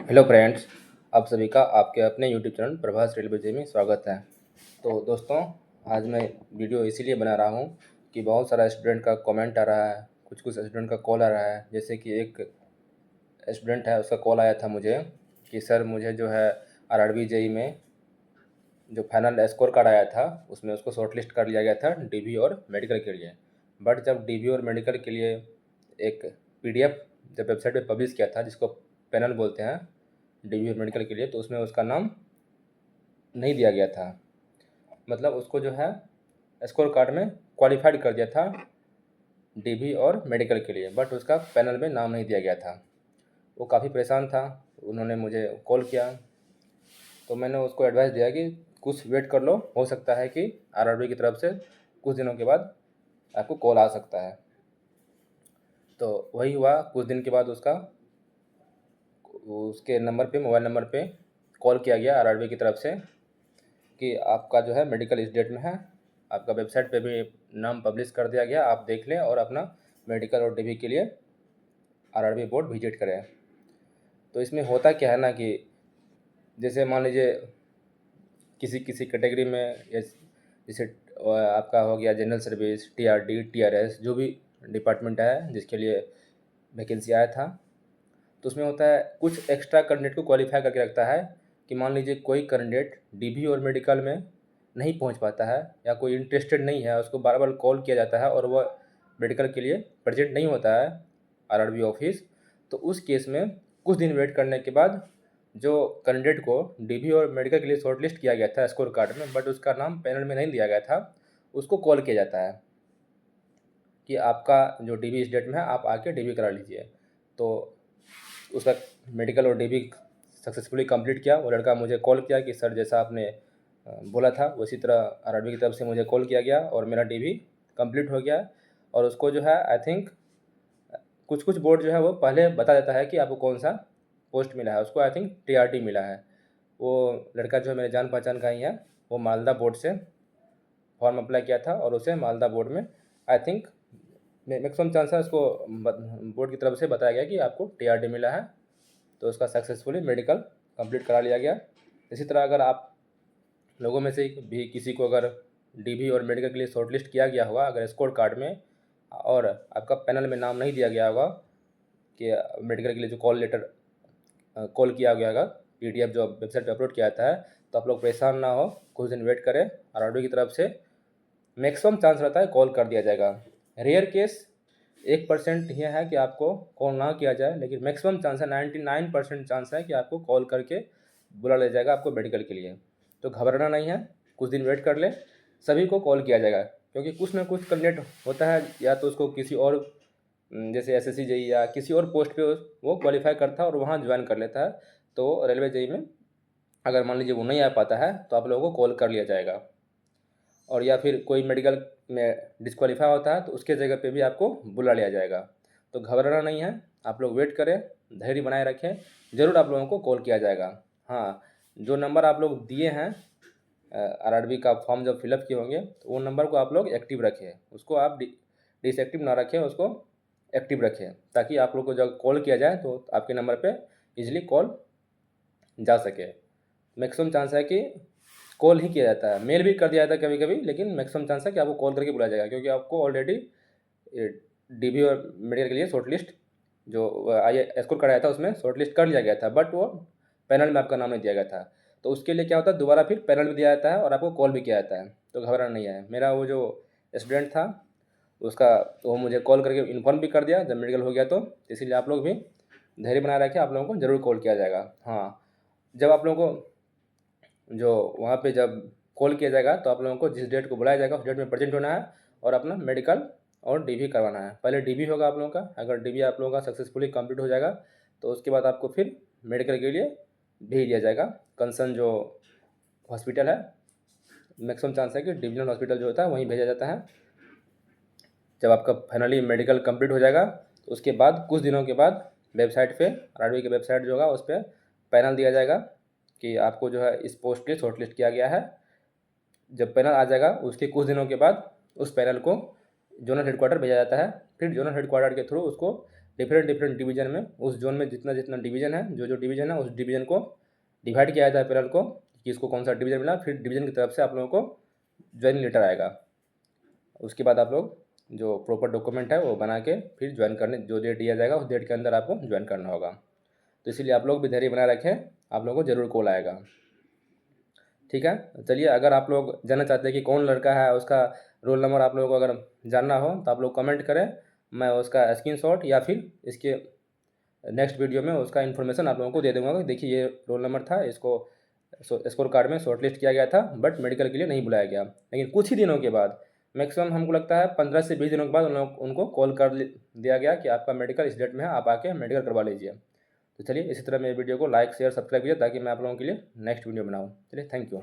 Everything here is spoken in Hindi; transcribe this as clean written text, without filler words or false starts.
Hello friends. आप सभी का आपके अपने यूट्यूब चैनल प्रभास रेलवे जी में स्वागत है। तो दोस्तों, आज मैं वीडियो इसीलिए बना रहा हूँ कि बहुत सारा स्टूडेंट का कमेंट आ रहा है, कुछ कुछ स्टूडेंट का कॉल आ रहा है। जैसे कि एक स्टूडेंट है, उसका कॉल आया था मुझे कि सर मुझे जो है आरआरबी जेई में जो फाइनल स्कोर कार्ड आया था उसमें उसको शॉर्ट लिस्ट कर लिया गया था डीबी और मेडिकल के लिए। बट जब डीबी और मेडिकल के लिए एक पीडीएफ जब वेबसाइट पे पब्लिश किया था, जिसको पैनल बोलते हैं डीबी और मेडिकल के लिए, तो उसमें उसका नाम नहीं दिया गया था। मतलब उसको जो है स्कोर कार्ड में क्वालिफाइड कर दिया था डीबी और मेडिकल के लिए, बट उसका पैनल में नाम नहीं दिया गया था। वो काफ़ी परेशान था। उन्होंने मुझे कॉल किया, तो मैंने उसको एडवाइस दिया कि कुछ वेट कर लो, हो सकता है कि आरआरबी की तरफ से कुछ दिनों के बाद आपको कॉल आ सकता है। तो वही हुआ, कुछ दिन के बाद उसके नंबर पे, मोबाइल नंबर पे कॉल किया गया आरआरबी की तरफ से कि आपका जो है मेडिकल इस डेट में है, आपका वेबसाइट पे भी नाम पब्लिश कर दिया गया, आप देख लें और अपना मेडिकल और डीबी के लिए आरआरबी बोर्ड विजिट करें। तो इसमें होता क्या है ना कि जैसे मान लीजिए किसी किसी कैटेगरी में, जैसे आपका हो गया जनरल सर्विस, टीआरडी, टीआरएस, जो भी डिपार्टमेंट है जिसके लिए वैकेंसी आया था, तो उसमें होता है कुछ एक्स्ट्रा कैंडिडेट को क्वालिफाई करके रखता है कि मान लीजिए कोई कैंडिडेट डीबी और मेडिकल में नहीं पहुंच पाता है या कोई इंटरेस्टेड नहीं है, उसको बार बार कॉल किया जाता है और वह मेडिकल के लिए प्रेजेंट नहीं होता है आरआरबी ऑफिस। तो उस केस में कुछ दिन वेट करने के बाद जो कैंडिडेट को डीबी और मेडिकल के लिए शॉर्टलिस्ट किया गया था स्कोर कार्ड में, बट उसका नाम पैनल में नहीं दिया गया था, उसको कॉल किया जाता है कि आपका जो डीबी इस डेट में है, आप आके डीबी करा लीजिए। तो उसका मेडिकल और डीबी सक्सेसफुली कंप्लीट किया। वो लड़का मुझे कॉल किया कि सर जैसा आपने बोला था उसी तरह आरआरबी की तरफ से मुझे कॉल किया गया और मेरा डीबी कंप्लीट हो गया। और उसको जो है आई थिंक कुछ कुछ बोर्ड जो है वो पहले बता देता है कि आपको कौन सा पोस्ट मिला है। उसको आई थिंक टीआरडी मिला है। वो लड़का जो है मेरे जान पहचान का ही है। वो मालदा बोर्ड से फॉर्म अप्लाई किया था और उसे मालदा बोर्ड में आई थिंक मैक्सिमम चांस है उसको बोर्ड की तरफ से बताया गया कि आपको टीआरडी मिला है। तो उसका सक्सेसफुली मेडिकल कंप्लीट करा लिया गया। इसी तरह अगर आप लोगों में से भी किसी को अगर डीबी और मेडिकल के लिए शॉर्टलिस्ट किया गया होगा अगर स्कोर कार्ड में, और आपका पैनल में नाम नहीं दिया गया होगा कि मेडिकल के लिए जो कॉल लेटर कॉल किया गया होगा, पीडीएफ जो वेबसाइट पे अपलोड किया जाता है, तो आप लोग परेशान ना हो, कुछ दिन वेट करें। आरआरबी की तरफ से मैक्सिमम चांस रहता है कॉल कर दिया जाएगा। रेयर केस 1% यह है कि आपको कॉल ना किया जाए, लेकिन मैक्सिमम चांस है, 99% चांस है कि आपको कॉल करके बुला लिया जाएगा आपको मेडिकल के लिए। तो घबराना नहीं है, कुछ दिन वेट कर ले, सभी को कॉल किया जाएगा। क्योंकि कुछ ना कुछ कैंडिडेट होता है, या तो उसको किसी और जैसे एसएससी जेई या किसी और पोस्ट पे वो क्वालिफाई करता है और वहाँ ज्वाइन कर लेता है। तो रेलवे जेई में अगर मान लीजिए वो नहीं आ पाता है तो आप लोगों को कॉल कर लिया जाएगा। और या फिर कोई मेडिकल में डिस्क्वालीफाई होता है तो उसके जगह पे भी आपको बुला लिया जाएगा। तो घबराना नहीं है, आप लोग वेट करें, धैर्य बनाए रखें, ज़रूर आप लोगों को कॉल किया जाएगा। हाँ, जो नंबर आप लोग दिए हैं आरआरबी का फॉर्म जब फिलअप किए होंगे, तो वो नंबर को आप लोग एक्टिव रखें, उसको आप डिसएक्टिव ना रखें, उसको एक्टिव रखें, ताकि आप लोग को जब कॉल किया जाए तो आपके नंबर पे इजीली कॉल जा सके। मैक्सिमम चांस है कि कॉल ही किया जाता है, मेल भी कर दिया जाता है कभी कभी, लेकिन मैक्सिमम चांस है कि आपको कॉल करके बुलाया जाएगा, क्योंकि आपको ऑलरेडी डीबी और मेडिकल के लिए शॉर्ट लिस्ट जो आई स्कोर कराया था उसमें शॉर्ट लिस्ट कर लिया गया था, बट वो पैनल में आपका नाम नहीं दिया गया था। तो उसके लिए क्या होता है, दोबारा फिर पैनल में दिया जाता है और आपको कॉल भी किया जाता है। तो घबराना नहीं है। मेरा वो जो स्टूडेंट था उसका, वो मुझे कॉल करके इन्फॉर्म भी कर दिया जब मेडिकल हो गया, तो इसीलिए आप लोग भी धैर्य बनाए रखें, आप लोगों को ज़रूर कॉल किया जाएगा। हाँ, जब आप लोगों को जो वहाँ पे जब कॉल किया जाएगा तो आप लोगों को जिस डेट को बुलाया जाएगा उस डेट में प्रेजेंट होना है और अपना मेडिकल और डीबी करवाना है। पहले डीबी होगा आप लोगों का, अगर डीबी आप लोगों का सक्सेसफुली कंप्लीट हो जाएगा तो उसके बाद आपको फिर मेडिकल के लिए भेज दिया जाएगा कंसर्न जो हॉस्पिटल है। मैक्सिमम चांस है कि डिविजनल हॉस्पिटल जो होता है वहीं भेजा जाता है। जब आपका फाइनली मेडिकल कंप्लीट हो जाएगा तो उसके बाद कुछ दिनों के बाद वेबसाइट पे, आरआरबी की वेबसाइट जो होगा उस पर पैनल दिया जाएगा कि आपको जो है इस पोस्ट के लिए शॉर्टलिस्ट किया गया है। जब पैनल आ जाएगा उसके कुछ दिनों के बाद उस पैनल को जोनल हेडक्वार्टर भेजा जाता है। फिर जोनल हेडक्वार्टर के थ्रू उसको डिफरेंट डिफरेंट डिवीज़न में, उस ज़ोन में जितना जितना डिवीज़न है, जो जो डिवीज़न है, उस डिवीज़न को डिवाइड किया जाता है पैरेलल को, कि इसको कौन सा डिवीज़न मिला, फिर डिवीज़न की तरफ से आप लोगों को ज्वाइनिंग लेटर आएगा। उसके बाद आप लोग जो प्रॉपर डॉक्यूमेंट है वो बना के फिर ज्वाइन करने, जो डेट दिया जाएगा उस डेट के अंदर आपको ज्वाइन करना होगा। तो इसीलिए आप लोग भी धैर्य बनाए रखें, आप लोगों को ज़रूर कॉल आएगा। ठीक है, चलिए, अगर आप लोग जानना चाहते हैं कि कौन लड़का है, उसका रोल नंबर आप लोगों को अगर जानना हो तो आप लोग कमेंट करें, मैं उसका स्क्रीनशॉट या फिर इसके नेक्स्ट वीडियो में उसका इन्फॉर्मेशन आप लोगों को दे दूंगा कि देखिए ये रोल नंबर था, इसको स्कोर कार्ड में शॉर्ट लिस्ट किया गया था, बट मेडिकल के लिए नहीं बुलाया गया। लेकिन कुछ ही दिनों के बाद, मैक्सिमम हमको लगता है 15 से 20 दिनों के बाद उनको कॉल कर दिया गया कि आपका मेडिकल इस डेट में है, आप आके मेडिकल करवा लीजिए। तो चलिए, इसी तरह मेरे वीडियो को लाइक शेयर सब्सक्राइब कीजिए ताकि मैं आप लोगों के लिए नेक्स्ट वीडियो बनाऊँ। चलिए, थैंक यू।